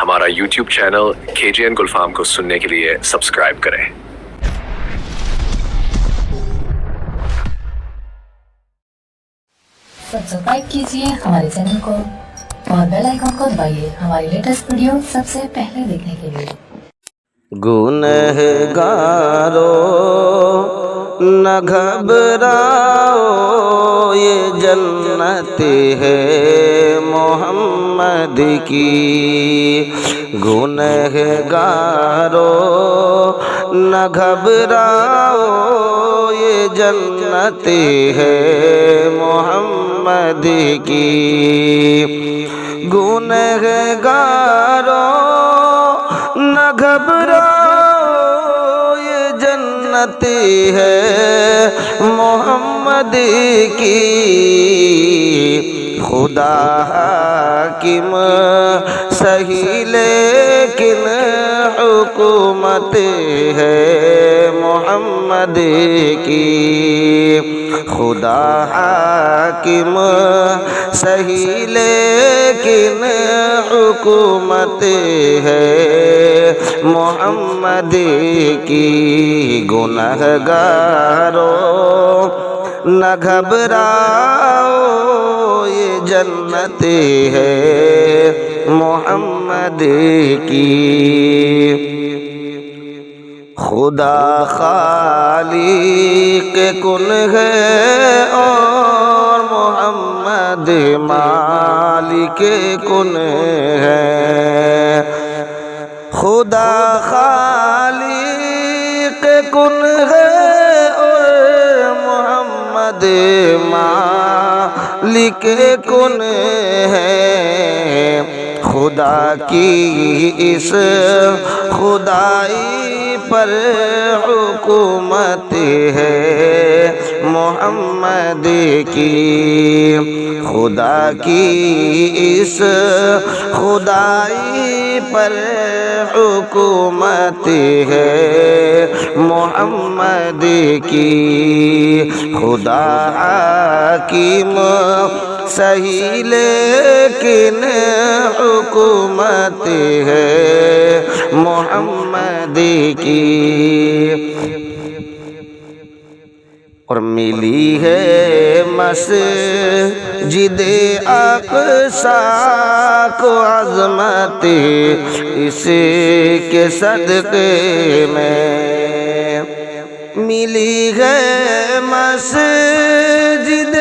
ہمارا YouTube channel KJN Gulfam کو سننے کے لیے سبسکرائب کریں۔ سبسکرائب کیجیے ہمارے چینل کو اور بیل آئیکن کو دبائیے ہماری لیٹسٹ ویڈیو سب سے پہلے دیکھنے کے لیے۔ گنہگارو نہ گھبراؤ، یہ جنت ہے محمد کی۔ گنہگارو نہ گھبراؤ، یہ جنت ہے محمد کی۔ گنہگارو نہ گھبراؤ، یہ جنت ہے محمد کی۔ خدا حاکم سہی لیکن حکومت ہے محمد کی۔ خدا حاکم سہی لیکن حکومت ہے محمد کی۔ گنہگارو نہ گھبراؤ، یہ جنت ہے محمد کی۔ خدا خالق کن ہے اور محمد مالک کن ہے۔ خدا خالق کن ہے اور محمد مالک کن ہے۔ خدا کی اس خدائی پر حکومت ہے محمد کی۔ خدا کی اس خدائی پر حکومت ہے محمد کی۔ خدا حاکم سہی لیکن حکومت ہے محمد کی۔ اور ملی ہے مسجد اقصی کو عظمت اس کے صدقے میں۔ ملی ہے مسجد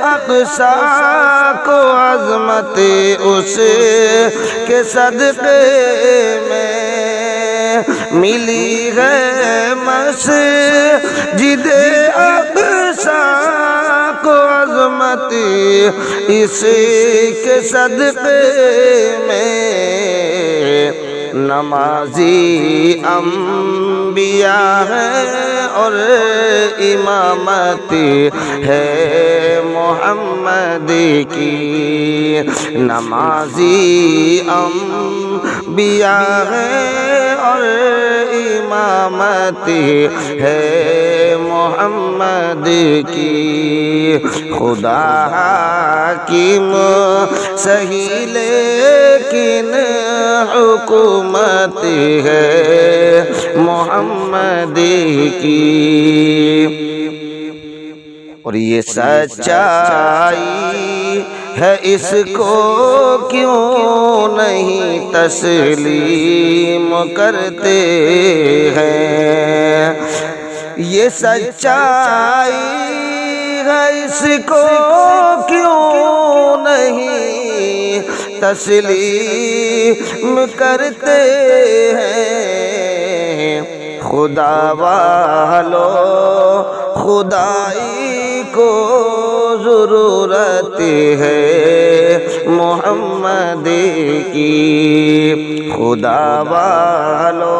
اقصی کو عظمت اس کے صدقے میں۔ ملی ہے مسجد اقصی کو عظمت اس کے صدقے میں۔ نمازی انبیاء ہے اور امامت ہے محمد کی۔ نمازی انبیاء ہے اور امامت ہے محمد کی۔ خدا حاکم سہی لیکن حکومت ہے محمد کی۔ اور یہ سچائی ہے، اس کو کیوں نہیں تسلیم کرتے ہیں۔ یہ سچائی ہے، اس کو کیوں نہیں تسلیم کرتے ہیں۔ خدا والو خدائی کو ضرورت ہے محمد کی۔ خدا والو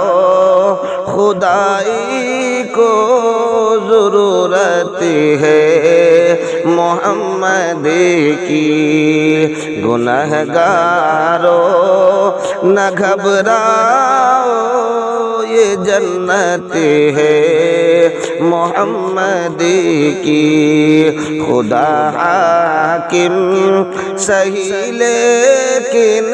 خدائی کو ضرورت ہے محمد کی۔ گنہگارو نہ گھبراؤ، یہ جنت ہے محمد کی۔ خدا حاکم سہی لیکن